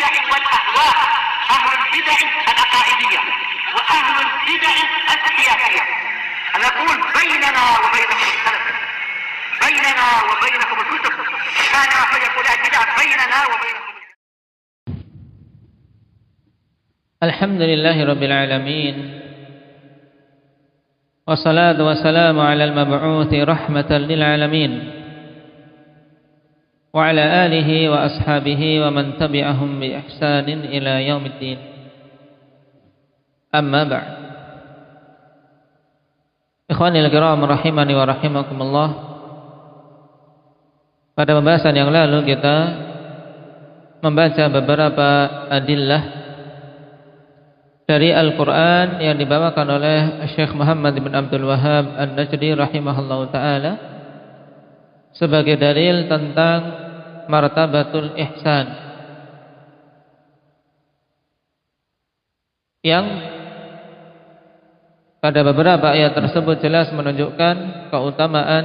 البدع والأهواء، أهل البدع العقائدية وأهل البدع السياسية. نقول بيننا وبينكم السلف، بيننا وبينكم الكتب، كان فيقول البدع بيننا وبينكم. الحمد لله رب العالمين، والصلاة والسلام على المبعوث رحمة للعالمين، وعلى آله وأصحابه ومن تبعهم بإحسان إلى يوم الدين. أما بعد. Ikhwanil kiram rahimani wa rahimakumullah. Pada pembahasan yang lalu kita membaca beberapa adillah dari Al-Quran yang dibawakan oleh Syekh Muhammad bin Abdul Wahhab An-Najdi rahimahullahu ta'ala sebagai dalil tentang martabatul ihsan, yang pada beberapa ayat tersebut jelas menunjukkan keutamaan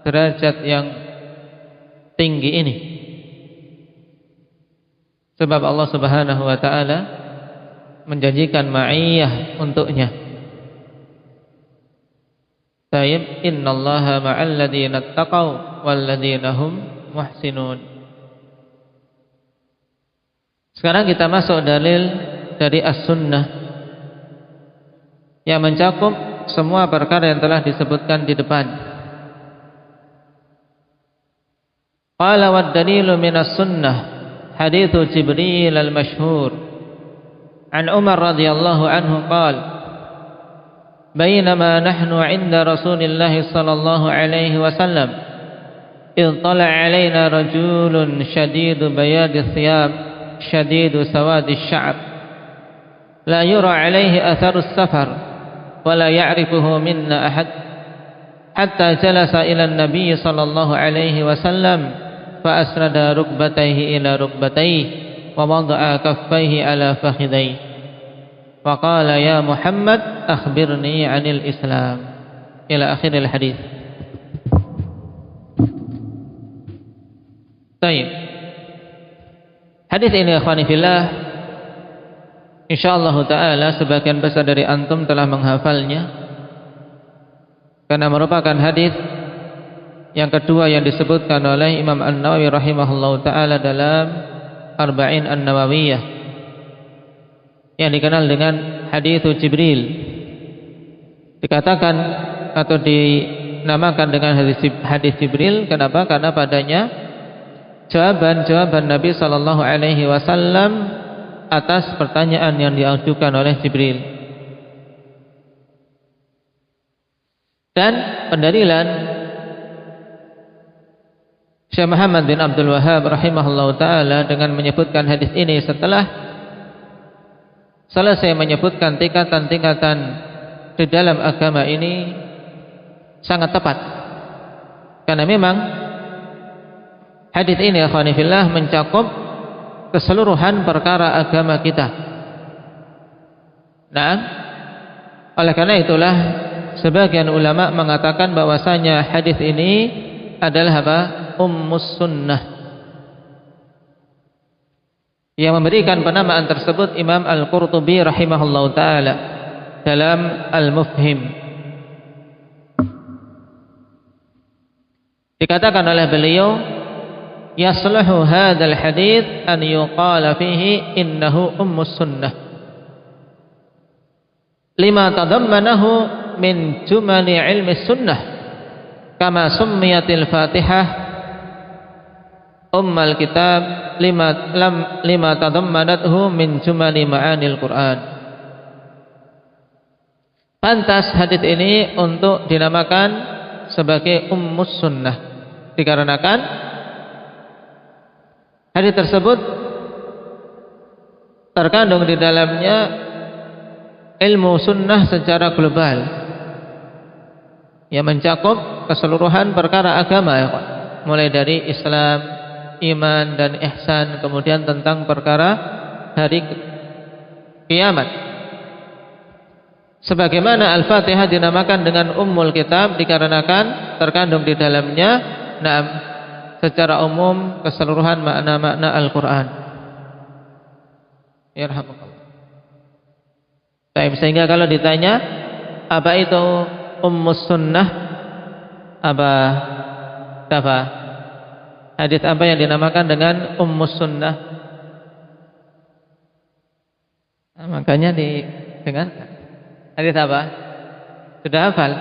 derajat yang tinggi ini. Sebab Allah Subhanahu wa ta'ala menjanjikan ma'iyah untuknya. Tayyib, innallaha ma'al ladzina taqaw wal ladzina hum muhsinun. Sekarang kita masuk dalil dari as-sunnah yang mencakup semua perkara yang telah disebutkan di depan. Qala wad dalilu minas sunnah hadithu Jibril al-mashhur an Umar radhiyallahu anhu qala bainama nahnu 'inda Rasulillah sallallahu alaihi wasallam idh tala'a 'alaina rajulun shadidu bayadi thiyab shadidu sawadi sya'b la yura 'alaihi atharu as-safar ولا يعرفه منا أحد حتى جلس إلى النبي صلى الله عليه وسلم فأسند ركبتيه إلى ركبتيه ووضع كفيه على فخذيه وقال يا محمد أخبرني عن الإسلام إلى آخر الحديث. طيب, hadis ini akhwani fillah, insyaallah ta'ala sebagian besar dari antum telah menghafalnya, karena merupakan hadis yang kedua yang disebutkan oleh Imam An-Nawawi rahimahullahu ta'ala dalam Arba'in An-Nawawiyah, yang dikenal dengan hadits Jibril. Dikatakan atau dinamakan dengan hadis Jibril, kenapa? Karena padanya jawaban Nabi sallallahu alaihi wasallam atas pertanyaan yang diajukan oleh Jibril. Dan pendalilan Syekh Muhammad bin Abdul Wahhab rahimahullahu ta'ala dengan menyebutkan hadis ini setelah selesai menyebutkan tingkatan-tingkatan di dalam agama ini sangat tepat, karena memang hadis ini akhwani fillah mencakup keseluruhan perkara agama kita. Nah, oleh karena itulah sebagian ulama mengatakan bahwasanya hadis ini adalah apa? Ummus sunnah. Yang memberikan penamaan tersebut Imam Al-Qurtubi rahimahullahu ta'ala dalam Al-Mufhim. Dikatakan oleh beliau, yasluhu hadzal hadits an yuqala fihi innahu ummus sunnah lima tadammanahu min jumali ilmi sunnah kama summiyatil Fatihah ummal kitab lima tadammanathu min jumali ma'anil Quran. Pantas hadits ini untuk dinamakan sebagai ummus sunnah dikarenakan hadis tersebut terkandung di dalamnya ilmu sunnah secara global yang mencakup keseluruhan perkara agama, mulai dari Islam, iman dan ihsan, kemudian tentang perkara hari kiamat. Sebagaimana Al-Fatihah dinamakan dengan Ummul Kitab dikarenakan terkandung di dalamnya secara umum keseluruhan makna-makna Al-Quran. Yarhamukallah. Baik, sehingga kalau ditanya apa itu ummus sunnah, apa hadis apa yang dinamakan dengan ummus sunnah? Nah, makanya didengarkan. Hadis apa? Sudah hafal?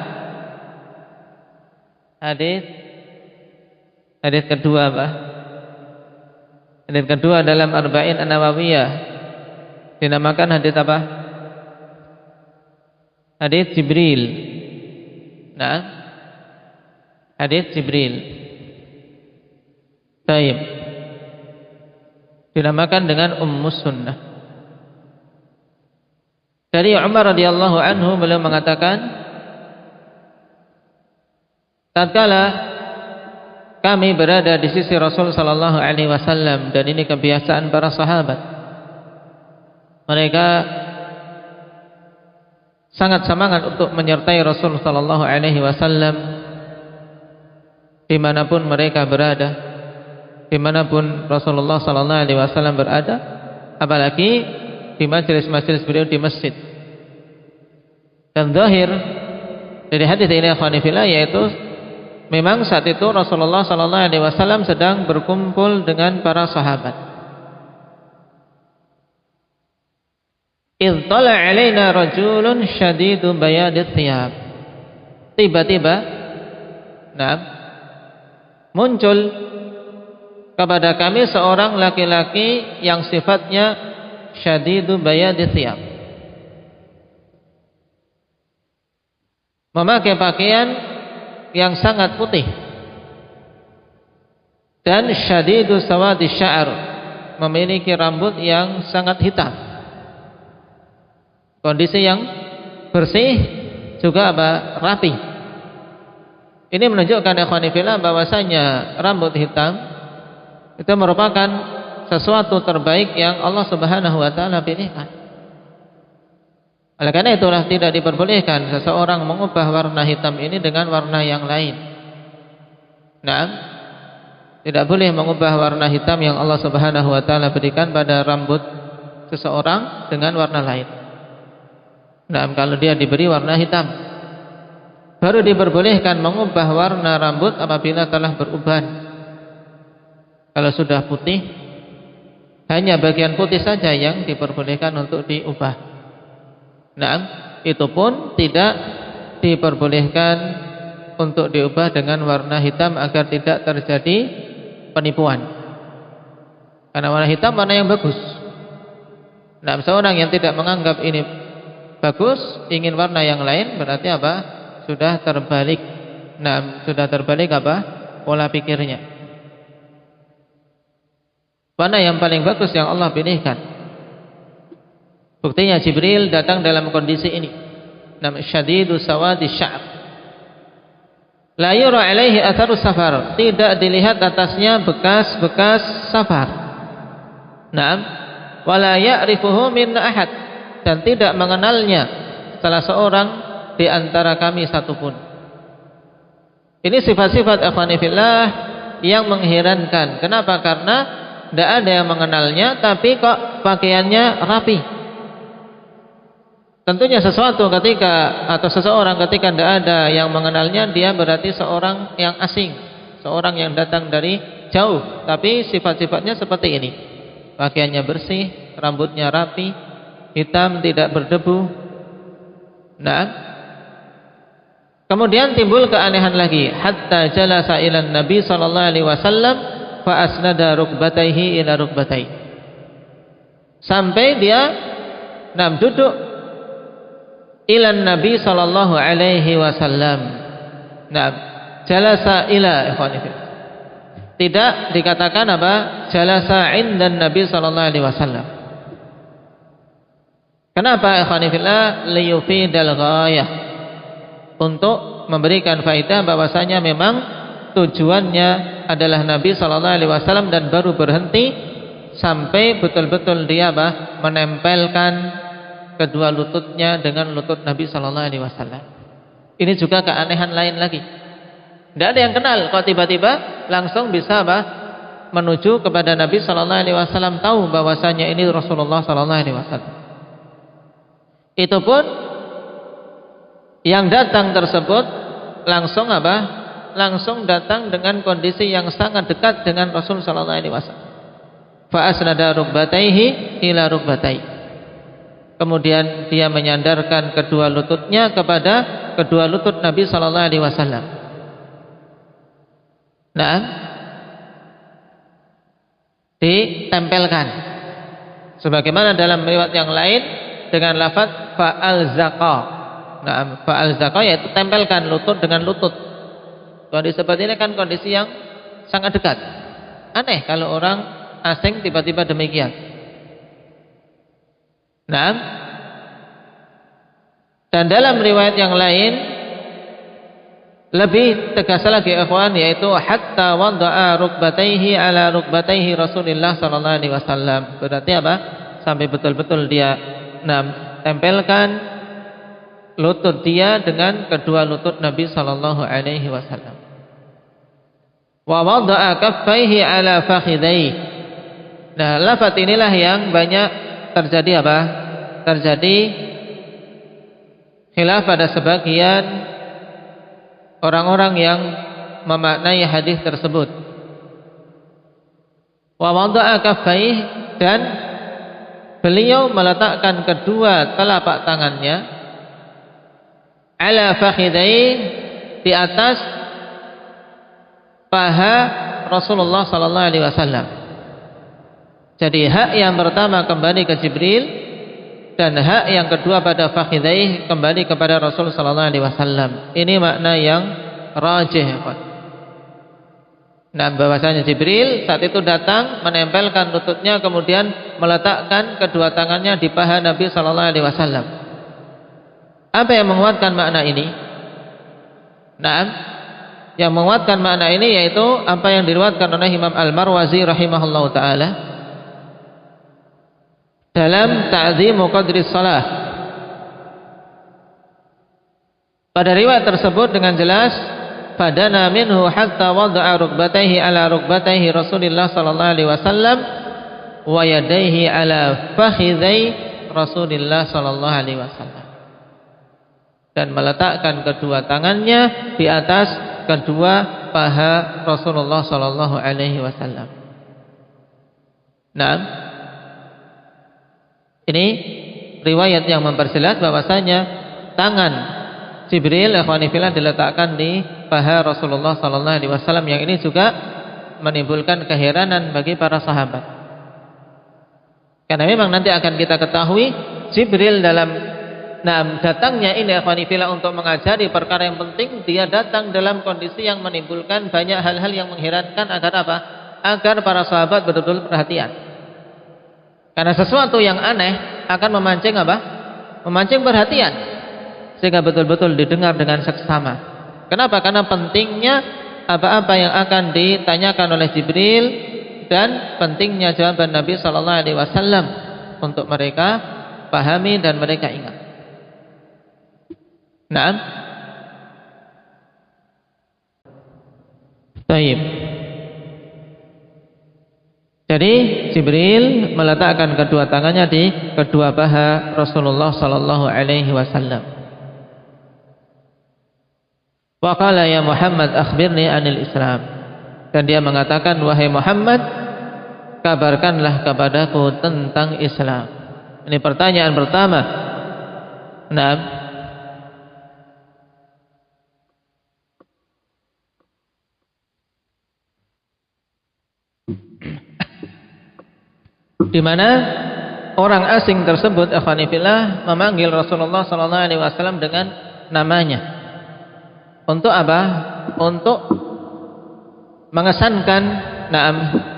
Hadis kedua apa? Hadis kedua dalam Arba'in An-Nawawiyah dinamakan hadis apa? Hadis Jibril. Nah, hadis Jibril. Baik. Dinamakan dengan ummus sunnah. Dari Umar radhiyallahu anhu beliau mengatakan, tatkala kami berada di sisi Rasul sallallahu alaihi wasallam, dan ini kebiasaan para sahabat, mereka sangat semangat untuk menyertai Rasul sallallahu alaihi wasallam dimanapun mereka berada, dimanapun Rasulullah sallallahu alaihi wasallam berada, apalagi di majelis-majelis beliau di masjid. Dan zahir dari hadis ini akhwani fillah, yaitu memang saat itu Rasulullah sallallahu alaihi wasallam sedang berkumpul dengan para sahabat. Idh tala alaina rajulun syadidu bayadith thiyab. Tiba-tiba muncul kepada kami seorang laki-laki yang sifatnya syadidu bayadith thiyab, memakai pakaian yang sangat putih, dan syadidu sawadi sya'ar, memiliki rambut yang sangat hitam. Kondisi yang bersih juga rapi. Ini menunjukkan ikhwani fillah bahwasanya rambut hitam itu merupakan sesuatu terbaik yang Allah Subhanahu wa taala pilihkan. Oleh karena itulah tidak diperbolehkan seseorang mengubah warna hitam ini dengan warna yang lain. Nah, tidak boleh mengubah warna hitam yang Allah Subhanahu wa taala berikan pada rambut seseorang dengan warna lain. Nah, kalau dia diberi warna hitam, baru diperbolehkan mengubah warna rambut apabila telah beruban. Kalau sudah putih, hanya bagian putih saja yang diperbolehkan untuk diubah. Nah, itu pun tidak diperbolehkan untuk diubah dengan warna hitam agar tidak terjadi penipuan. Karena warna hitam warna yang bagus. Nah, seorang yang tidak menganggap ini bagus, ingin warna yang lain, berarti apa? Sudah terbalik. Nah, sudah terbalik pola pikirnya. Warna yang paling bagus yang Allah pilihkan. Buktinya Jibril datang dalam kondisi ini. Nam syadidu sawadi sya'ab. La yura alaihi atharu safar. Tidak dilihat atasnya bekas-bekas safar. Naam. Wala ya'rifuhu min ahad. Dan tidak mengenalnya salah seorang di antara kami satupun. Ini sifat-sifat ikhwani fillah yang mengherankan. Kenapa? Karena tidak ada yang mengenalnya, tapi kok pakaiannya rapi. Tentunya sesuatu atau seseorang ketika tidak ada yang mengenalnya, dia berarti seorang yang asing, seorang yang datang dari jauh. Tapi sifat-sifatnya seperti ini. Pakaiannya bersih, rambutnya rapi, hitam, tidak berdebu. Nah, kemudian timbul keanehan lagi. Hatta jalasa ilan Nabi sallallahu alaihi wasallam fa asnada rukbatayhi ila rukbatayhi. Sampai dia duduk ilan Nabi sallallahu alaihi wasallam. Nah, jalasa ila ikhwani. Tidak dikatakan jalasa indan Nabi sallallahu alaihi wasallam. Kenapa ikhwani fillah? Liyufidal ghayah, untuk memberikan faedah bahwasanya memang tujuannya adalah Nabi sallallahu alaihi wasallam, dan baru berhenti sampai betul-betul dia menempelkan kedua lututnya dengan lutut Nabi sallallahu alaihi wasallam. Ini juga keanehan lain lagi. Tidak ada yang kenal kok tiba-tiba langsung bisa menuju kepada Nabi sallallahu alaihi wasallam, tahu bahwasanya ini Rasulullah sallallahu alaihi wasallam. Itu pun yang datang tersebut langsung apa? Langsung datang dengan kondisi yang sangat dekat dengan Rasul sallallahu alaihi wasallam. Fa asnada rukbatayhi ila rukbatayhi. Kemudian dia menyandarkan kedua lututnya kepada kedua lutut Nabi sallallahu alaihi wasallam. Nah, ditempelkan. Sebagaimana dalam riwayat yang lain dengan lafaz fa'alzaqa. Nah, fa'alzaqa yaitu tempelkan lutut dengan lutut. Kondisi seperti ini kan kondisi yang sangat dekat. Aneh kalau orang asing tiba-tiba demikian. Nah, dan dalam riwayat yang lain lebih tegas lagi ikhwan, yaitu hatta wada'a rukbatayhi ala rukbatayhi Rasulullah sallallahu alaihi wasallam. Berarti apa? Sampai betul-betul dia tempelkan lutut dia dengan kedua lutut Nabi sallallahu alaihi wasallam. Wa wada'a kaffaihi ala fakhidayhi. Nah, lafaz inilah yang banyak terjadi apa? Terjadi khilaf pada sebagian orang-orang yang memaknai hadis tersebut. Wa wada'a kaffaihi, dan beliau meletakkan kedua telapak tangannya ala fakhidayhi, di atas paha Rasulullah sallallahu alaihi wasallam. Jadi hak yang pertama kembali ke Jibril, dan hak yang kedua pada fakhidayhi kembali kepada Rasul sallallahu alaihi wasallam. Ini makna yang rajih. Nah, bahwasanya Jibril saat itu datang menempelkan lututnya, kemudian meletakkan kedua tangannya di paha Nabi sallallahu alaihi wasallam. Apa yang menguatkan makna ini? Nah, yang menguatkan makna ini yaitu apa yang diriwayatkan oleh Imam Al-Marwazi rahimahullahu taala dalam Ta'zimu Qadri Shalah. Pada riwayat tersebut dengan jelas, fadana minhu hatta wada'a rukbatayhi ala rukbatayhi Rasulullah sallallahu alaihi wasallam wa yadayhi ala fakhidai Rasulullah sallallahu alaihi wasallam, dan meletakkan kedua tangannya di atas kedua paha Rasulullah sallallahu alaihi wasallam. Nah, ini riwayat yang memperjelas bahwasanya tangan Jibril ikhwani fillah diletakkan di paha Rasulullah sallallahu alaihi wasallam, yang ini juga menimbulkan keheranan bagi para sahabat. Karena memang nanti akan kita ketahui Jibril dalam datangnya ini ikhwani fillah untuk mengajari perkara yang penting, dia datang dalam kondisi yang menimbulkan banyak hal-hal yang mengherankan. Agar apa? Agar para sahabat betul-betul perhatian. Karena sesuatu yang aneh akan memancing apa? Memancing perhatian, sehingga betul-betul didengar dengan seksama. Kenapa? Karena pentingnya apa-apa yang akan ditanyakan oleh Jibril, dan pentingnya jawaban Nabi sallallahu alaihi wasallam untuk mereka pahami dan mereka ingat. Naam. Baik. Jadi Jibril meletakkan kedua tangannya di kedua paha Rasulullah sallallahu alaihi wasallam. Wa qala ya Muhammad akhbirni anil Islam. Dan dia mengatakan, wahai Muhammad, kabarkanlah kepadaku tentang Islam. Ini pertanyaan pertama. Naam. Di mana orang asing tersebut ikhwani fillah memanggil Rasulullah sallallahu alaihi wasallam dengan namanya. Untuk apa? Untuk mengesankan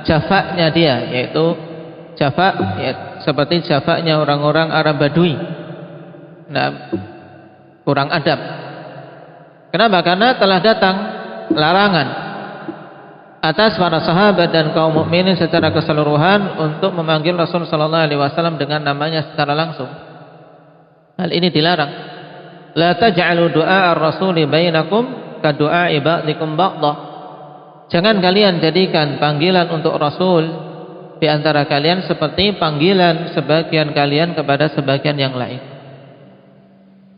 jafaknya dia, yaitu jafak ya, seperti jafaknya orang-orang Arab Badui. Kurang adab. Kenapa? Karena telah datang larangan atas para sahabat dan kaum mukminin secara keseluruhan untuk memanggil Rasul sallallahu alaihi wasallam dengan namanya secara langsung. Hal ini dilarang. La taj'alu du'a ar-rasuli bainakum ka du'a ba'dikum ba'dha. Jangan kalian jadikan panggilan untuk Rasul di antara kalian seperti panggilan sebagian kalian kepada sebagian yang lain.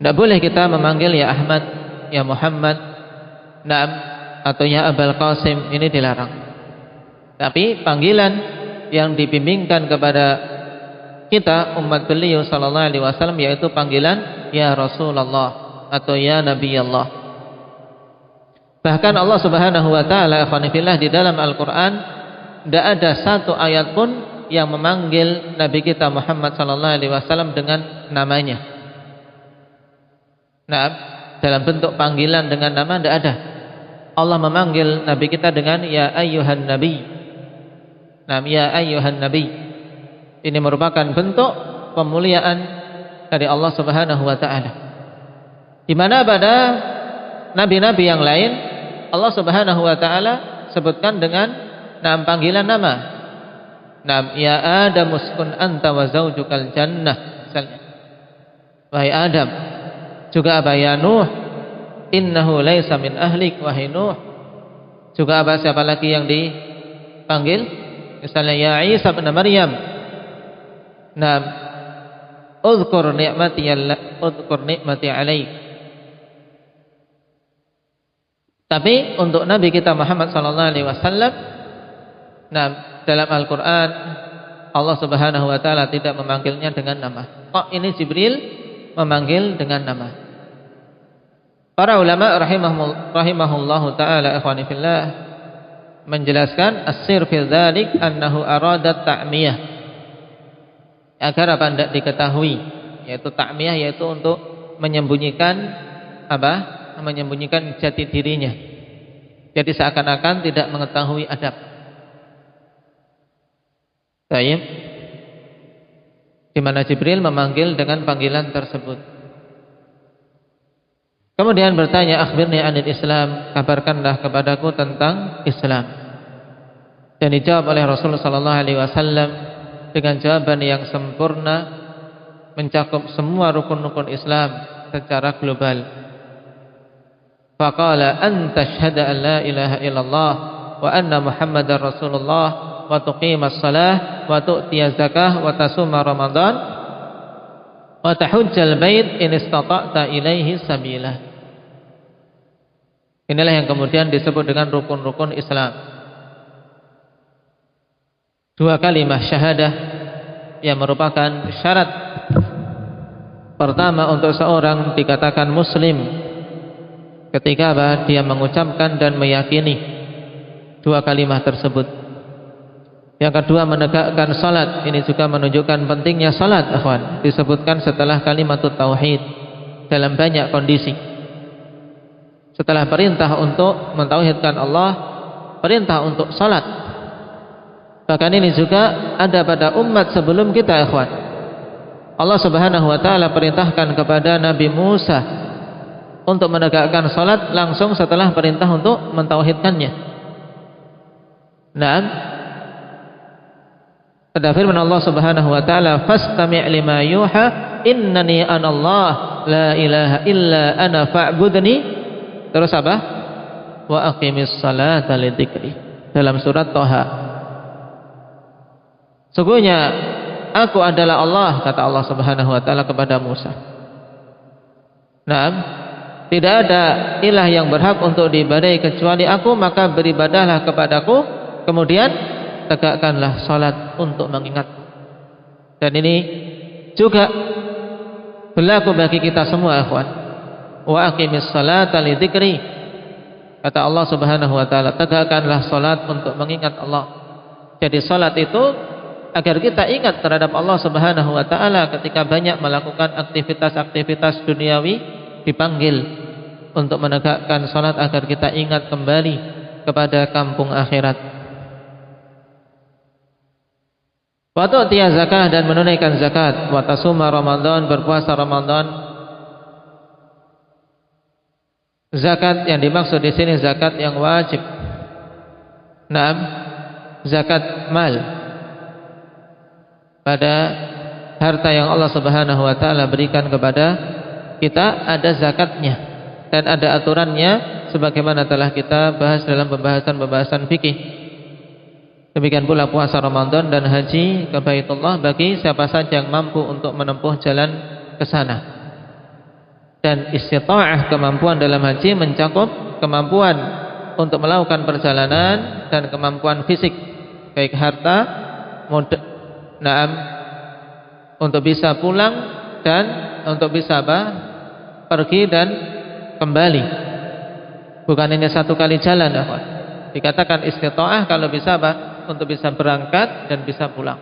Tidak boleh kita memanggil ya Ahmad, ya Muhammad, Naam, atau ya Abul Qasim, ini dilarang. Tapi panggilan yang dibimbingkan kepada kita umat beliau sallallahu alaihi wasallam yaitu panggilan ya Rasulullah atau ya Nabi Allah. Bahkan Allah Subhanahu wa taala ikhwanifillah di dalam Al-Qur'an tidak ada satu ayat pun yang memanggil Nabi kita Muhammad sallallahu alaihi wasallam dengan namanya. Nah, dalam bentuk panggilan dengan nama tidak ada. Allah memanggil Nabi kita dengan ya ayyuhan nabi. Nah, ya ayyuhan nabi. Ini merupakan bentuk pemuliaan dari Allah Subhanahu wa taala. Di mana pada nabi-nabi yang lain Allah Subhanahu wa taala sebutkan dengan nama panggilan nama. Nam ya Adam uskun anta wa zaujukal jannah. Misalnya, wahai Adam, juga apa ya Nuh, innahu laisa min ahlik, wahai Nuh. Juga apa siapa lagi yang dipanggil? Misalnya ya Isa bin Maryam. Nam uzkur ni'mati alaik. Tapi untuk Nabi kita Muhammad sallallahu alaihi wasallam, nah dalam Al-Qur'an Allah Subhanahu wa taala tidak memanggilnya dengan nama. Kok ini Jibril memanggil dengan nama. Para ulama rahimahullahu taala ikhwani fillah menjelaskan as-sir fil dzalik annahu arada ta'miyah. Agar apa hendak diketahui, yaitu ta'miyah, yaitu untuk menyembunyikan apa? Menyembunyikan jati dirinya. Jadi seakan-akan tidak mengetahui adab. Baik. Di mana Jibril memanggil dengan panggilan tersebut. Kemudian bertanya, akhbirni anil Islam, kabarkanlah kepadaku tentang Islam. Dan dijawab oleh Rasulullah sallallahu alaihi wasallam dengan jawaban yang sempurna, mencakup semua rukun-rukun Islam secara global. Faqala anta syahada an la ilaha illallah wa anna Muhammadar Rasulullah wa tuqimas shalah wa tu'tiyaz zakah wa tasuma Ramadan wa tahujjal bait in istata'ta ilaihi sabila. Inilah yang kemudian disebut dengan rukun-rukun Islam. Dua kalimat syahadah yang merupakan syarat pertama untuk seorang dikatakan muslim ketika apa? Dia mengucapkan dan meyakini dua kalimat tersebut. Yang kedua menegakkan salat. Ini juga menunjukkan pentingnya salat, akhwan. Disebutkan setelah kalimatut tauhid dalam banyak kondisi. Setelah perintah untuk mentauhidkan Allah, perintah untuk salat. Bahkan ini juga ada pada umat sebelum kita, akhwan. Allah Subhanahu wa taala perintahkan kepada Nabi Musa untuk menegakkan salat langsung setelah perintah untuk mentauhidkannya. Naam. Pada firman Allah Subhanahu wa taala, "Fastami' lima yuha, innani anallah, la ilaha illa ana fa'budni." Terus apa? Wa aqimis salata lidzikri. Dalam surat Thaha. Sesungguhnya aku adalah Allah, kata Allah Subhanahu wa taala kepada Musa. Naam. Tidak ada ilah yang berhak untuk diibadahi kecuali aku, maka beribadahlah kepadaku, kemudian tegakkanlah salat untuk mengingatku. Dan ini juga berlaku bagi kita semua, ikhwan. Wa aqimis salata lidzikri. Kata Allah Subhanahu wa taala, tegakkanlah salat untuk mengingat Allah. Jadi salat itu agar kita ingat terhadap Allah Subhanahu wa taala ketika banyak melakukan aktivitas-aktivitas duniawi, dipanggil untuk menegakkan salat agar kita ingat kembali kepada kampung akhirat. Wa tu'tiya zakah, dan menunaikan zakat, wa tasuma Ramadan, berpuasa Ramadan. Zakat yang dimaksud di sini zakat yang wajib. Naam, zakat mal. Pada harta yang Allah Subhanahu wa taala berikan kepada kita ada zakatnya dan ada aturannya sebagaimana telah kita bahas dalam pembahasan fikih. Demikian pula puasa Ramadan dan haji ke Baitullah bagi siapa saja yang mampu untuk menempuh jalan ke sana. Dan istita'ah, kemampuan dalam haji mencakup kemampuan untuk melakukan perjalanan dan kemampuan fisik, baik harta, untuk bisa pulang dan untuk bisa pergi dan kembali. Bukan hanya satu kali jalan, dikatakan istita'ah kalau bisa untuk bisa berangkat dan bisa pulang.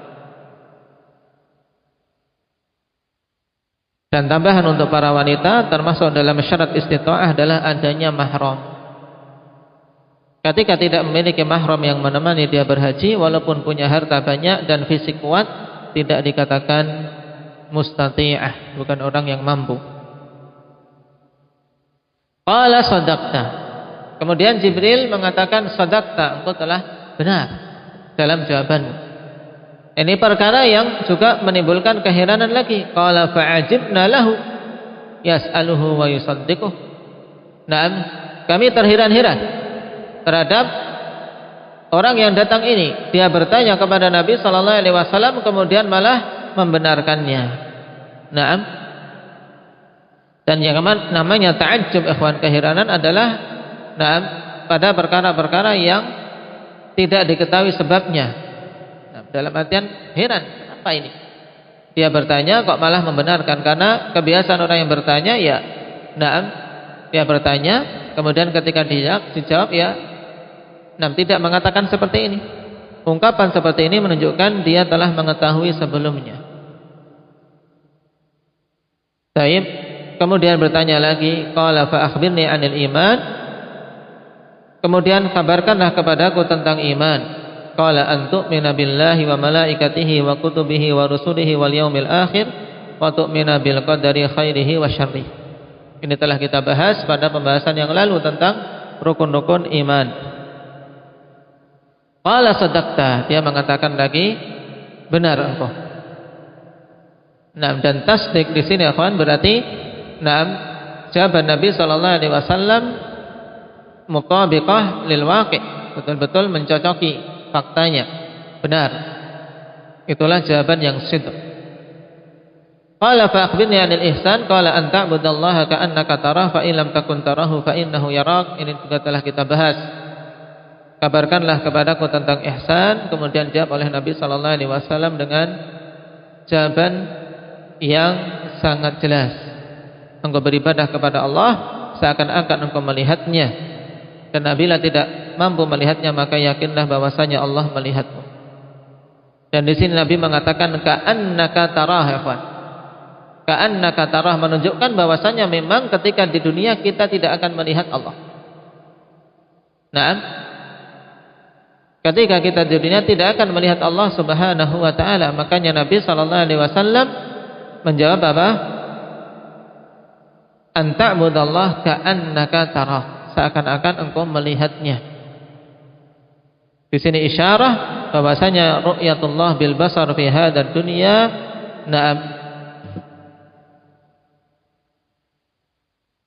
Dan tambahan untuk para wanita, termasuk dalam syarat istita'ah adalah adanya mahram. Ketika tidak memiliki mahram yang menemani dia berhaji, walaupun punya harta banyak dan fisik kuat, tidak dikatakan mustati'ah, bukan orang yang mampu. Qala sadaqta. Kemudian Jibril mengatakan sadaqta, engkau telah benar dalam jawabanmu. Ini perkara yang juga menimbulkan keheranan lagi. Qala fa'ajibna lahu yas'aluhu wa yusaddiquh. Naam, kami terheran-heran terhadap orang yang datang ini. Dia bertanya kepada Nabi sallallahu alaihi wasallam kemudian malah membenarkannya. Naam. Dan yang namanya ta'ajjub, ikhwan, keheranan adalah pada perkara-perkara yang tidak diketahui sebabnya. Dalam artian heran, apa ini? Dia bertanya kok malah membenarkan, karena kebiasaan orang yang bertanya dia bertanya, kemudian ketika dijawab tidak mengatakan seperti ini. Ungkapan seperti ini menunjukkan dia telah mengetahui sebelumnya. Taib, kemudian bertanya lagi, qala fa akhbirni 'anil iman. Kemudian kabarkanlah kepadaku tentang iman. Qala an tu'mina billahi wa malaikatihi wa kutubihi wa rusulihi wal yaumil akhir wa tu'mina bil qadari khairihi wa syarrihi. Ini telah kita bahas pada pembahasan yang lalu tentang rukun-rukun iman. Qala sadaqta, dia mengatakan lagi benar engkau. Dan tasdik di sini akhwan berarti jawaban Nabi sallallahu alaihi wasallam mutabiqah lil waqi', betul-betul mencocoki faktanya, benar. Itulah jawaban yang sidq. Qala fa akhbirni 'anil ihsan, qala an ta'budallaha ka'annaka tarahu fa in lam takun tarahu fa innahu yarak. Ini juga telah kita bahas. Kabarkanlah kepadaku tentang ihsan. Kemudian jawab oleh Nabi sallallahu alaihi wasallam dengan jawaban yang sangat jelas. Engkau beribadah kepada Allah seakan-akan engkau melihatnya. Dan bila tidak mampu melihatnya, maka yakinlah bahwasanya Allah melihatmu. Dan di sini Nabi mengatakan ka'annaka tarah, ya kawan. Ka'annaka tarah menunjukkan bahwasanya memang ketika di dunia kita tidak akan melihat Allah. Nah, ketika kita di dunia tidak akan melihat Allah Subhanahu wa taala, makanya Nabi sallallahu alaihi wasallam menjawab apa? An ta'budallaha ka'annaka tarah, seakan-akan engkau melihatnya. Di sini isyarah bahwasanya ru'yatullah bil basar fi hadzal dunya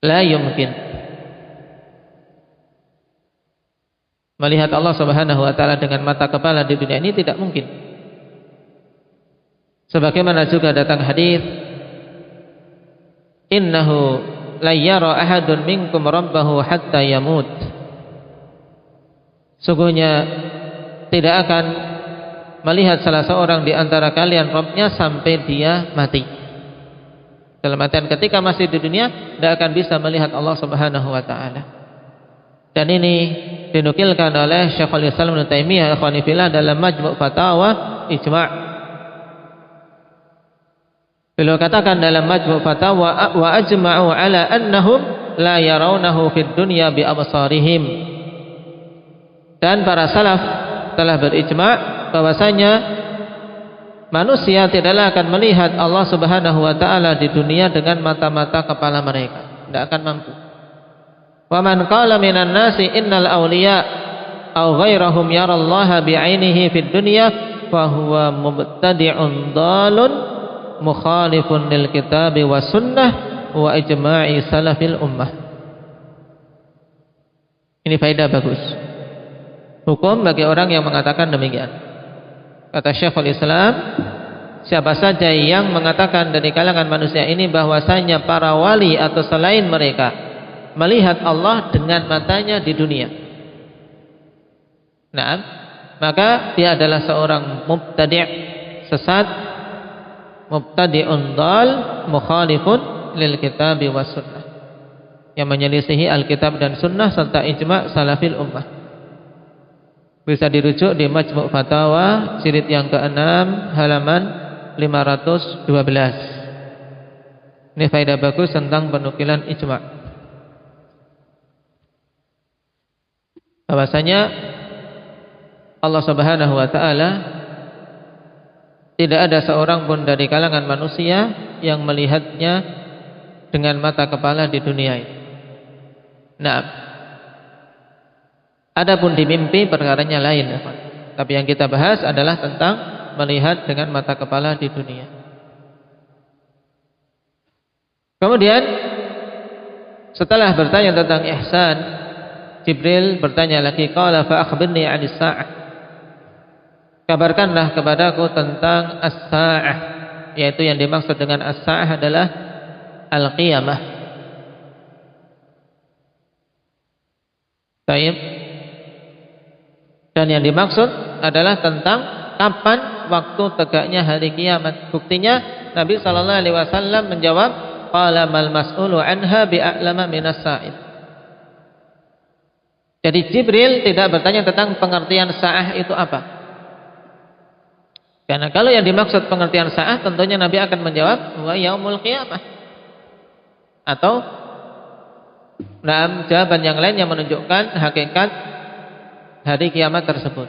la yumkin. Melihat Allah Subhanahu wa taala dengan mata kepala di dunia ini tidak mungkin. Sebagaimana juga datang hadis, innahu la yara ahadun minkum rabbahu hatta yamut. Sungguhnya tidak akan melihat salah seorang di antara kalian Rabbnya sampai dia mati. Dalam artian ketika masih di dunia tidak akan bisa melihat Allah Subhanahu wa taala. Dan ini dinukilkan oleh Syekhul Islam Ibnu Taimiyah ikhwani fillah dalam Majmu' Fatawa Ijma'. Beliau katakan dalam Majmu' Fatawa wa ajma'u ala annahum la yarawnahu fid dunya bi absarihim. Dan para salaf telah berijma' bahwasanya manusia tidaklah akan melihat Allah Subhanahu wa taala di dunia dengan mata-mata kepala mereka, tidak akan mampu. Wa man qala minan nasi innal awliya aw ghairahum yarallaha bi'ainihi fid dunya fa huwa mubtadi'un dhalun mukhalifun lil kitabi was sunnah wa ijma'i salafil ummah. Ini faedah bagus. Hukum bagi orang yang mengatakan demikian. Kata Syekhul Islam, siapa saja yang mengatakan dari kalangan manusia ini bahwasanya para wali atau selain mereka melihat Allah dengan matanya di dunia, nah, maka dia adalah seorang mubtadi', sesat, mubtadi'un dhal, mukhalifun lil kitab was sunnah, yang menyelisihi Alkitab dan Sunnah serta ijma' salafil ummah. Bisa dirujuk di Majmu' Fatawa jilid yang ke-6 halaman 512. Ini faedah bagus tentang penukilan ijma'. Bahwasanya Allah Subhanahu wa taala tidak ada seorang pun dari kalangan manusia yang melihatnya dengan mata kepala di dunia ini. Nah, adapun di mimpi perkaranya lain, tapi yang kita bahas adalah tentang melihat dengan mata kepala di dunia. Kemudian setelah bertanya tentang ihsan, Jibril bertanya lagi, qala fa akhbirni 'anis sa'ah. Kabarkanlah kepadaku tentang as-sa'ah, yaitu yang dimaksud dengan as-sa'ah adalah al-qiyamah. Baik. Dan yang dimaksud adalah tentang kapan waktu tegaknya hari kiamat. Buktinya Nabi sallallahu alaihi wasallam menjawab, qala mal mas'ulu anha bi'a'lama minas sa'il. Jadi Jibril tidak bertanya tentang pengertian sa'ah itu apa. Karena kalau yang dimaksud pengertian sa'ah, tentunya Nabi akan menjawab wa yaumul qiyamah. Atau jawaban yang lain yang menunjukkan hakikat hari kiamat tersebut.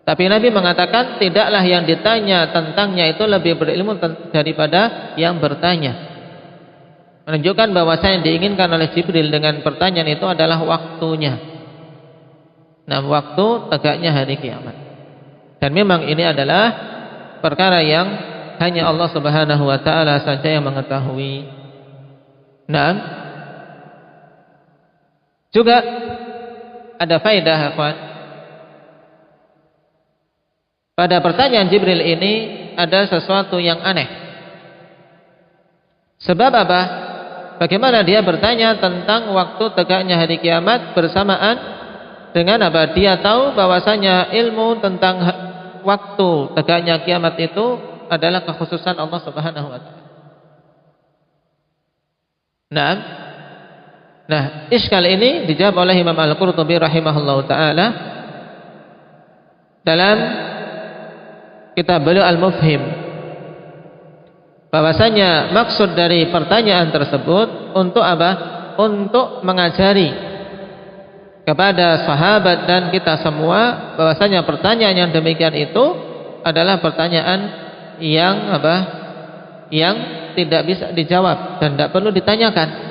Tapi Nabi mengatakan tidaklah yang ditanya tentangnya itu lebih berilmu daripada yang bertanya. Menunjukkan bahwasanya yang diinginkan oleh Jibril dengan pertanyaan itu adalah waktunya. Nah, waktu tegaknya hari kiamat. Dan memang ini adalah perkara yang hanya Allah Subhanahu wa taala saja yang mengetahui. Nah, juga ada faedah, akhwan. Pada pertanyaan Jibril ini ada sesuatu yang aneh. Sebab apa? Bagaimana dia bertanya tentang waktu tegaknya hari kiamat bersamaan dengan apa? Dia tahu bahwasanya ilmu tentang waktu tegaknya kiamat itu adalah kekhususan Allah Subhanahu wa taala. Nah, iskal ini dijawab oleh Imam Al-Qurtubi rahimahullahu taala dalam kitab beliau Al-Mufhim, bahwasanya maksud dari pertanyaan tersebut untuk apa? Untuk mengajari kepada sahabat dan kita semua bahwasanya pertanyaan yang demikian itu adalah pertanyaan yang apa? Yang tidak bisa dijawab dan tidak perlu ditanyakan.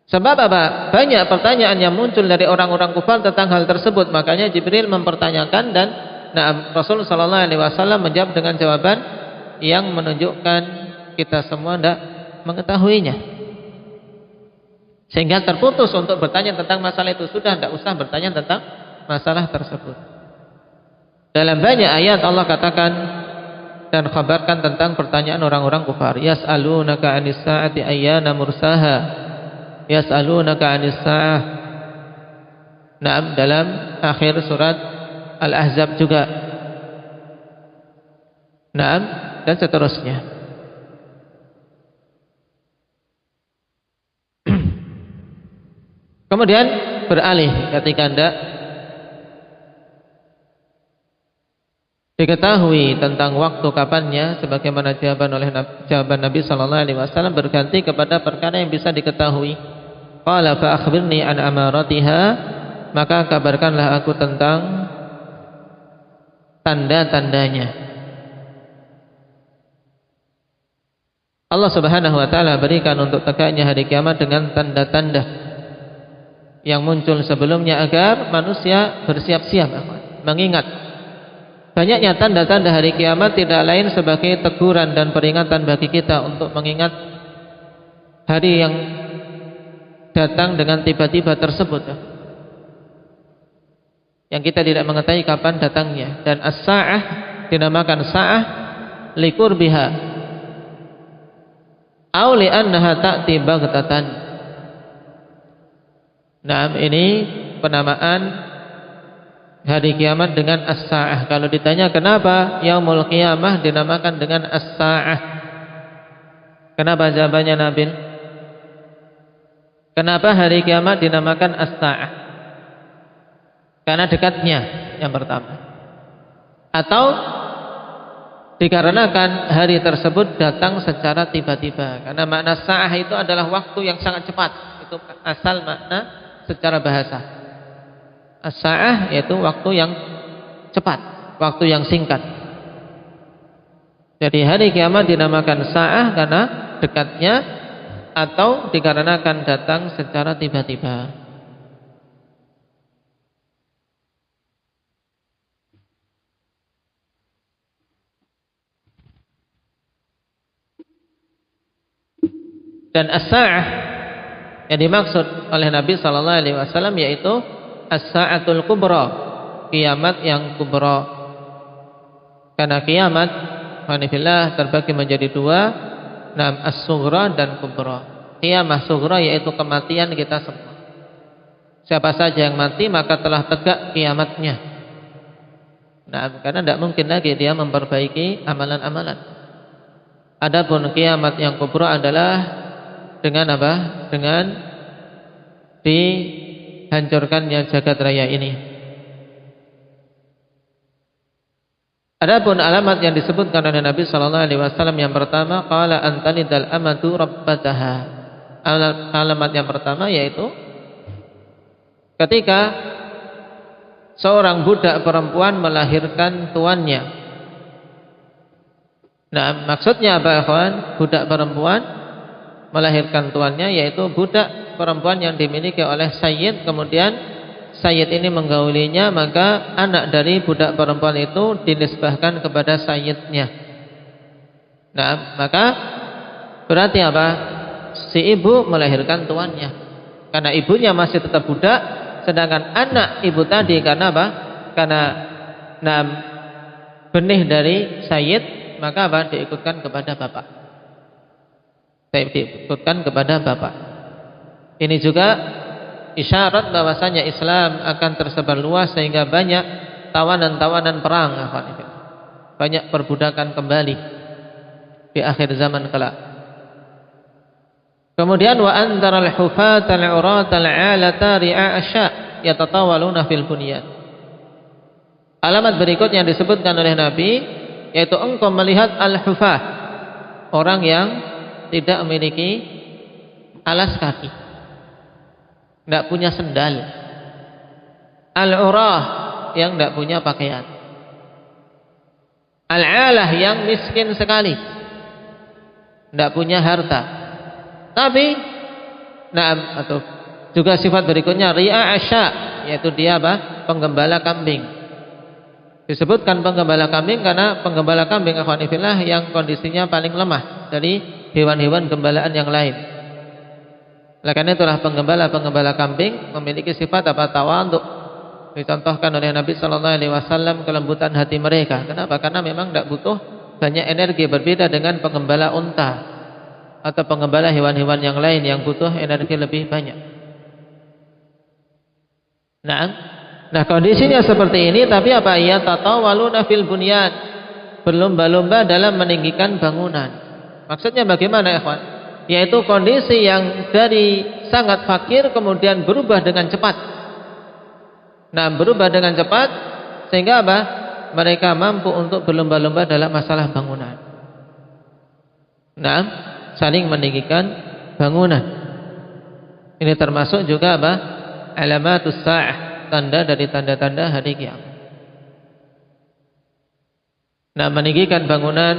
Sebab apa? Banyak pertanyaan yang muncul dari orang-orang kufar tentang hal tersebut. Makanya Jibril mempertanyakan dan Rasul sallallahu alaihi wasallam menjawab dengan jawaban yang menunjukkan kita semua tidak mengetahuinya. Sehingga terputus untuk bertanya tentang masalah itu. Sudah tidak usah bertanya tentang masalah tersebut. Dalam banyak ayat Allah katakan dan khabarkan tentang pertanyaan orang-orang kufar. Yas'alunaka 'anis sa'ati ayyana mursaha. Yas'alunaka 'anis sa'ah. Naam, dalam akhir surat Al-Ahzab juga. Naam, dan seterusnya. Kemudian beralih ketika hendak diketahui tentang waktu kapannya, sebagaimana jawaban Nabi sallallahu alaihi wasallam berganti kepada perkara yang bisa diketahui. Qala fa akhbirni an amaratiha, maka kabarkanlah aku tentang tanda-tandanya. Allah Subhanahu wa taala berikan untuk tegaknya hari kiamat dengan tanda-tanda yang muncul sebelumnya agar manusia bersiap-siap mengingat. Banyaknya tanda-tanda hari kiamat tidak lain sebagai teguran dan peringatan bagi kita untuk mengingat hari yang datang dengan tiba-tiba tersebut, yang kita tidak mengetahui kapan datangnya. Dan as-sa'ah dinamakan sa'ah liqurbiha aw li'annaha ta'ti baghtatan. Nah, ini penamaan hari kiamat dengan as-sa'ah. Kalau ditanya kenapa yaumul qiyamah dinamakan dengan as-sa'ah, kenapa jawabannya Nabil? Kenapa hari kiamat dinamakan as-sa'ah? Karena dekatnya, yang pertama. Atau dikarenakan hari tersebut datang secara tiba-tiba. Karena makna sa'ah itu adalah waktu yang sangat cepat. Itu asal makna secara bahasa. As-sa'ah yaitu waktu yang cepat, waktu yang singkat. Jadi hari kiamat dinamakan sa'ah karena dekatnya, atau dikarenakan datang secara tiba-tiba. Dan as-sa'ah yang dimaksud oleh Nabi sallallahu alaihi wasallam yaitu as-sa'atul kubra, kiamat yang kubra. Karena kiamat manifillah terbagi menjadi dua, as-sughra dan kubra. Qiyamah sughra yaitu kematian kita semua. Siapa saja yang mati maka telah tegak kiamatnya. Karena tidak mungkin lagi dia memperbaiki amalan-amalan. Adapun kiamat yang kubra adalah dengan apa? Dengan dihancurkannya jagat raya ini. Adapun alamat yang disebutkan oleh Nabi sallallahu alaihi wasallam yang pertama, qala antalidal amatu rabbataha. Alamat yang pertama yaitu ketika seorang budak perempuan melahirkan tuannya. Nah, maksudnya apa, ikhwan? Budak perempuan melahirkan tuannya yaitu budak perempuan yang dimiliki oleh sayyid, kemudian sayyid ini menggaulinya, maka anak dari budak perempuan itu dinisbahkan kepada sayyidnya. Nah, maka berarti apa? Si ibu melahirkan tuannya. Karena ibunya masih tetap budak, sedangkan anak ibu tadi karena apa? Karena benih dari sayyid, maka apa? Diikutkan kepada bapak. Diikutkan kepada bapak. Ini juga isyarat bahwasanya Islam akan tersebar luas sehingga banyak tawanan-tawanan perang, banyak perbudakan kembali di akhir zaman kelak. Kemudian wa antaral hufatal uratal alata ri'a asya yatatawaluna fil bunyan. Alamat berikutnya yang disebutkan oleh Nabi yaitu engkau melihat al-hufah, orang yang tidak memiliki alas kaki, tidak punya sendal. Al-urah, yang tidak punya pakaian. Al-alah, yang miskin sekali, tidak punya harta. Tapi atau juga sifat berikutnya ri'a asya, yaitu dia apa? Penggembala kambing. Disebutkan penggembala kambing karena penggembala kambing akhwanifillah yang kondisinya paling lemah dari hewan-hewan gembalaan yang lain. Oleh karena itulah penggembala kambing memiliki sifat apa? Tawadhu. Dicontohkan oleh Nabi sallallahu alaihi wasallam kelembutan hati mereka. Kenapa? Karena memang tidak butuh banyak energi, berbeda dengan penggembala unta atau penggembala hewan-hewan yang lain yang butuh energi lebih banyak. Nah, kondisinya seperti ini, tapi apa? Ya tatawaluna fil bunyan, berlomba-lomba dalam meninggikan bangunan. Maksudnya bagaimana, ikhwan? Yaitu kondisi yang dari sangat fakir kemudian berubah dengan cepat. Berubah dengan cepat sehingga apa? Mereka mampu untuk berlomba-lomba dalam masalah bangunan. Saling meninggikan bangunan. Ini termasuk juga apa? Alamatus sa'ah, tanda dari tanda-tanda hari kiamat. Meninggikan bangunan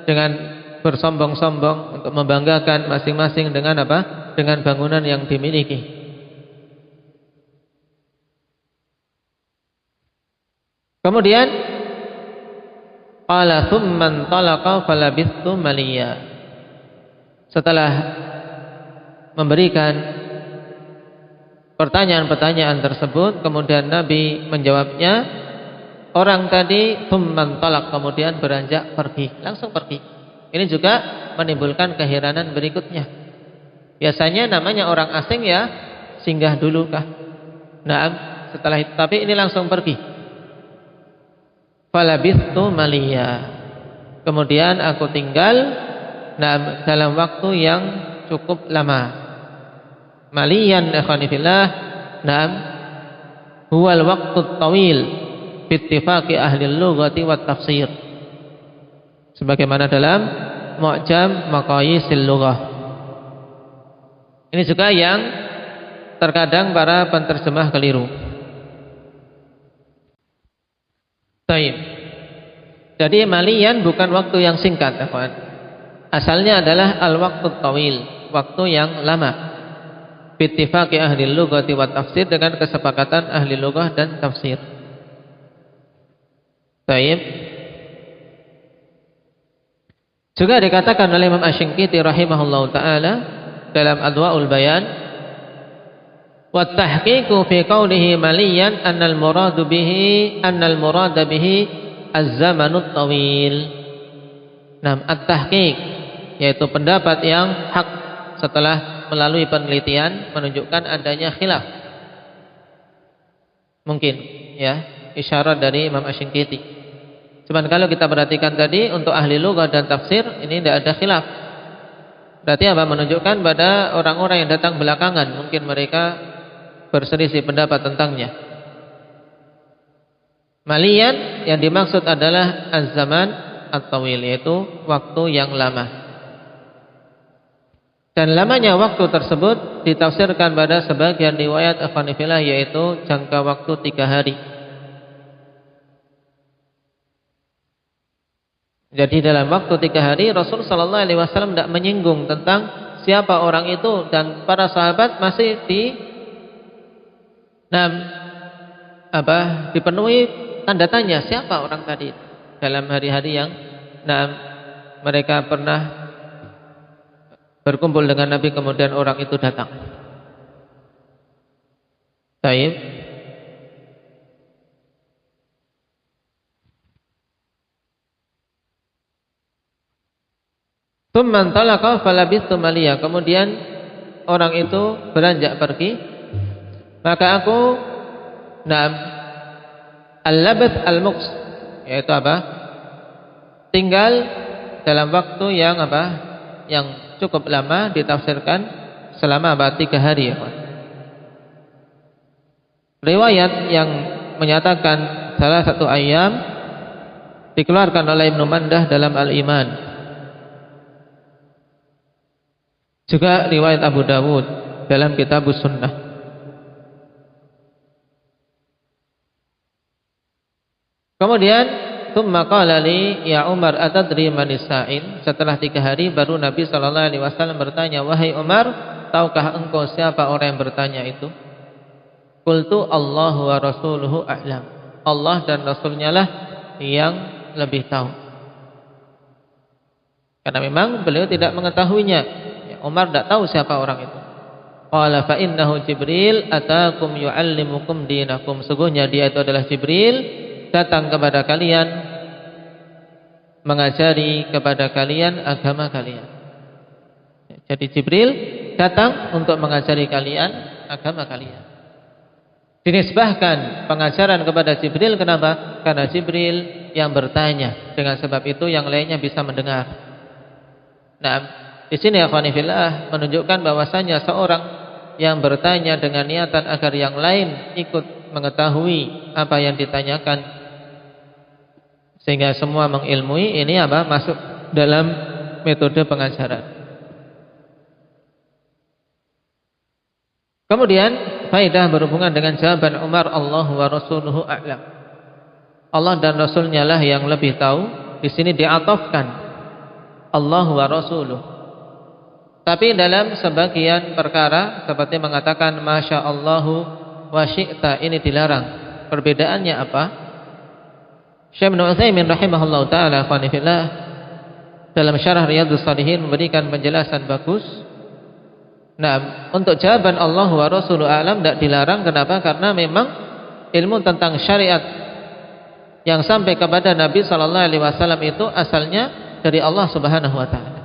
dengan bersombong-sombong untuk membanggakan masing-masing dengan apa? Dengan bangunan yang dimiliki. Kemudian qala thumman talaqa falabithtu maliya. Setelah memberikan pertanyaan-pertanyaan tersebut, kemudian Nabi menjawabnya. Orang tadi thumman talaq, kemudian beranjak pergi, langsung pergi. Ini juga menimbulkan keheranan berikutnya. Biasanya namanya orang asing ya singgah dulu kah? Nah, setelah itu, tapi ini langsung pergi. Falabithtu maliya. Kemudian aku tinggal dalam waktu yang cukup lama. Maliyan ikhwani fillah, huwal waqtu tawil bittifaqi ahli lughati wat tafsir. Sebagaimana dalam Mu'jam Maqayisil Lughah. Ini juga yang terkadang para penterjemah keliru. Baik. Jadi maliyan bukan waktu yang singkat, teman. Asalnya adalah al-waqtu tawil, waktu yang lama. Bittifaqi ahli lughati wat tafsir, dengan kesepakatan ahli lughah dan tafsir. Baik. Juga dikatakan oleh Imam Asy-Syanqiti rahimahullahu taala dalam Adwaul Bayan, wa tahqiqu fi qawlihi maliyan annal murada bihi az-zamanut tawil. Nah, at-tahqiq yaitu pendapat yang hak setelah melalui penelitian menunjukkan adanya khilaf. Mungkin ya, isyarat dari Imam Asy-Syanqiti. Cuman kalau kita perhatikan tadi untuk ahli lughah dan tafsir ini tidak ada khilaf. Berarti apa? Menunjukkan pada orang-orang yang datang belakangan, mungkin mereka berselisih pendapat tentangnya. Maliyan yang dimaksud adalah az-zaman at-tawil, yaitu waktu yang lama. Dan lamanya waktu tersebut ditafsirkan pada sebagian riwayat afanifillah, yaitu jangka waktu 3 hari. Jadi dalam waktu 3 hari Rasul sallallahu alaihi wasallam tidak menyinggung tentang siapa orang itu, dan para sahabat masih dipenuhi tanda tanya siapa orang tadi dalam hari-hari yang mereka pernah berkumpul dengan Nabi, kemudian orang itu datang. Baik. Tsumman talaqa falabithtu maliya. Kemudian orang itu beranjak pergi, maka aku al-labath al-muqs, yaitu apa? Tinggal dalam waktu yang apa? Yang cukup lama, ditafsirkan selama 3 hari ya, Pak. Riwayat yang menyatakan salah satu ayam dikeluarkan oleh Ibnu Mandah dalam Al-Iman. Juga riwayat Abu Dawud dalam Kitabus Sunnah. Kemudian tsumma qala li ya Umar atadri manis sa'in. Setelah 3 hari baru Nabi sallallahu alaihi wasallam bertanya, wahai Umar, tahukah engkau siapa orang yang bertanya itu? Qultu Allahu wa rasuluhu a'lam. Allah dan Rasulnya lah yang lebih tahu. Karena memang beliau tidak mengetahuinya. Umar tidak tahu siapa orang itu. Qala fa innahu Jibril atakum yu'allimukum dinakum. Sungguhnya dia itu adalah Jibril, datang kepada kalian, mengajari kepada kalian agama kalian. Jadi Jibril datang untuk mengajari kalian agama kalian. Dinisbahkan pengajaran kepada Jibril. Kenapa? Karena Jibril yang bertanya. Dengan sebab itu yang lainnya bisa mendengar. Nah, di sini akhwani fillah menunjukkan bahwasanya seorang yang bertanya dengan niatan agar yang lain ikut mengetahui apa yang ditanyakan, sehingga semua mengilmui, ini apa? Masuk dalam metode pengajaran. Kemudian faedah berhubungan dengan jawaban Umar, Allah wa rasuluhu a'lam. Allah dan Rasulnya lah yang lebih tahu. Di sini diatofkan Allah wa rasuluh. Tapi dalam sebagian perkara seperti mengatakan Masya Allahu wa syi'ta, ini dilarang. Perbedaannya apa? Syekh Ibnu Utsaimin rahimahullahu taala dalam syarah Riyadhus Shalihin memberikan penjelasan bagus. Nah, untuk jawaban Allah wa rasuluhu a'lam tidak dilarang. Kenapa? Karena memang ilmu tentang syariat yang sampai kepada Nabi sallallahu alaihi wasallam itu asalnya dari Allah Subhanahu wa taala.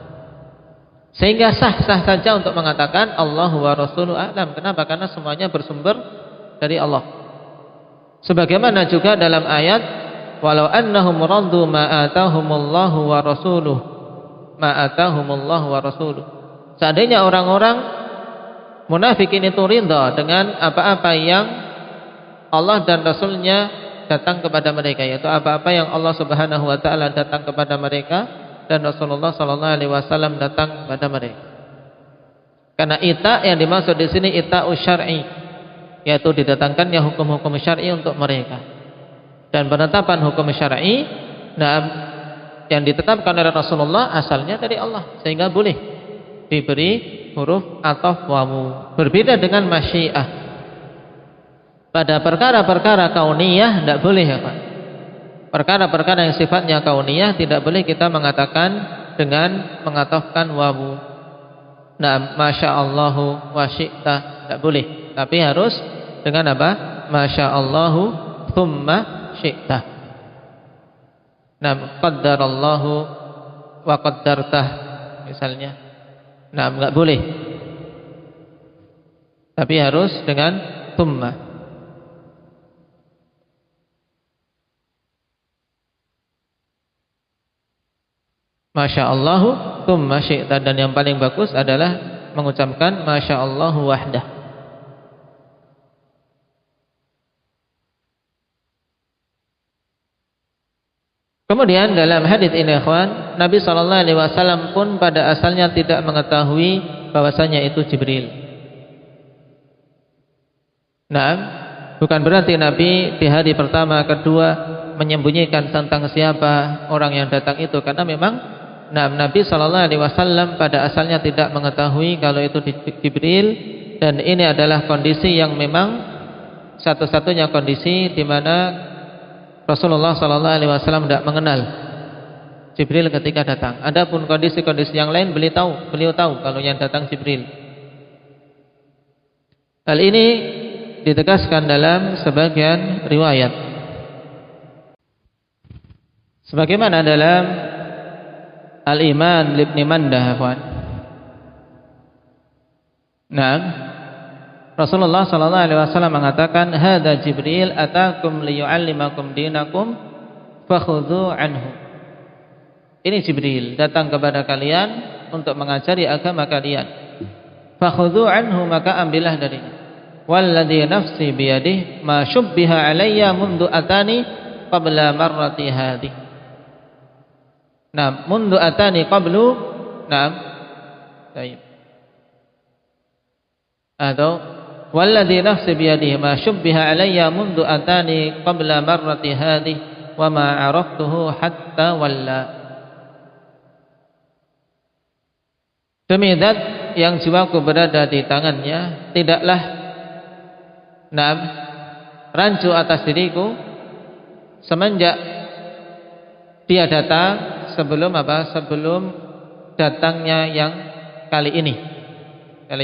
Sehingga sah-sah saja untuk mengatakan Allah wa rasuluhu a'lam. Kenapa? Karena semuanya bersumber dari Allah. Sebagaimana juga dalam ayat walau annahum raddu ma atahumullahu wa rasuluhu ma atahumullahu wa rasuluhu. Seandainya orang-orang munafik ini itu ridha dengan apa-apa yang Allah dan Rasulnya datang kepada mereka, yaitu apa-apa yang Allah Subhanahu wa taala datang kepada mereka dan Rasulullah sallallahu alaihi wasallam datang kepada mereka. Karena ita yang dimaksud di sini ita'u syar'i, yaitu didatangkannya hukum-hukum syar'i untuk mereka. Dan penetapan hukum syar'i yang ditetapkan oleh Rasulullah asalnya dari Allah, sehingga boleh diberi huruf ataf wawu. Berbeda dengan masyiah. Pada perkara-perkara kauniyah tidak boleh ya Pak. Perkara-perkara yang sifatnya kauniyah tidak boleh kita mengatakan dengan mengatafkan wawu. Nah, masyaallahu wa syi'ta tidak boleh. Tapi harus dengan apa? Masyaallahu thumma syi'ta. Nah, qaddarallahu wa qaddartah misalnya. Nah, enggak boleh. Tapi harus dengan thumma. Masyaallahu thumma syi'ta, dan yang paling bagus adalah mengucapkan masyaallahu wahdah. Kemudian dalam hadis ini ikhwan, Nabi sallallahu alaihi wasallam pun pada asalnya tidak mengetahui bahwasanya itu Jibril. Nah, bukan berarti Nabi di hari pertama, kedua menyembunyikan tentang siapa orang yang datang itu, karena memang Nabi sallallahu alaihi wasallam pada asalnya tidak mengetahui kalau itu Jibril, dan ini adalah kondisi yang memang satu-satunya kondisi di mana Rasulullah sallallahu alaihi wasallam tidak mengenal Jibril ketika datang. Adapun kondisi-kondisi yang lain beliau tahu kalau yang datang Jibril. Hal ini ditegaskan dalam sebagian riwayat. Sebagaimana dalam Al-Iman Ibn Mandah, kawan. Nah, Rasulullah sallallahu alaihi wasallam mengatakan, "Hadza Jibril atakum liyu'allimakum dinakum fakhudhu anhu." Ini Jibril datang kepada kalian untuk mengajari agama kalian. Fakhudhu anhu, maka ambillah darinya. Walladzi nafsi biyadihi ma syubbiha alayya mundu atani qabla marrati hadhihi. Nah, mundu atani qablu, nah, baik. Atau walladzi nafsi biyadihi ma syubbiha alayya mundu atani qabla marrati hadhihi wa ma araftuhu hatta walla. Demi zat yang jiwaku berada di tangannya, tidaklah rancu atas diriku semenjak dia datang, sebelum datangnya yang kali ini.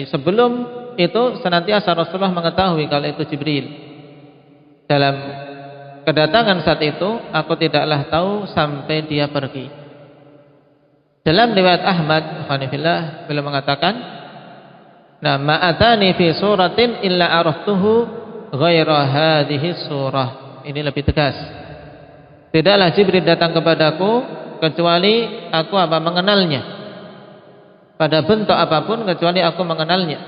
Sebelum itu senantiasa Rasulullah mengetahui kalau itu Jibril. Dalam kedatangan saat itu aku tidaklah tahu sampai dia pergi. Dalam riwayat Ahmad Hanifillah beliau mengatakan, "Nah, ma'atani fi suratin illa araftuhu ghaira hadhihi surah." Ini lebih tegas. Tidaklah Jibril datang kepadaku kecuali aku mengenalnya. Pada bentuk apapun kecuali aku mengenalnya.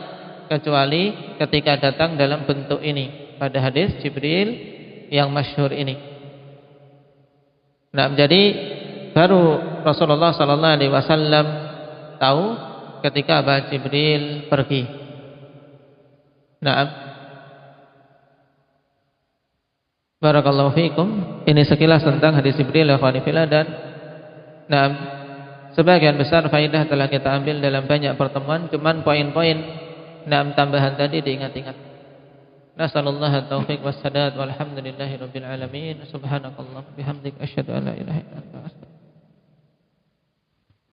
Kecuali ketika datang dalam bentuk ini. Pada hadis Jibril yang masyhur ini. Nah, jadi baru Rasulullah sallallahu alaihi wasallam tahu ketika Jibril pergi. Nah, barakallahu fiikum. Ini sekilas tentang hadis Jibril ya khawanibillah, dan nah, sebagian besar faidah telah kita ambil dalam banyak pertemuan, cuman poin-poin tambahan tadi diingat-ingat. Nasallallahu taufiq wassadad walhamdulillahi rabbil alamin. Subhanakallah bihamdik asyhadu an la ilaha illa anta astaghfiruka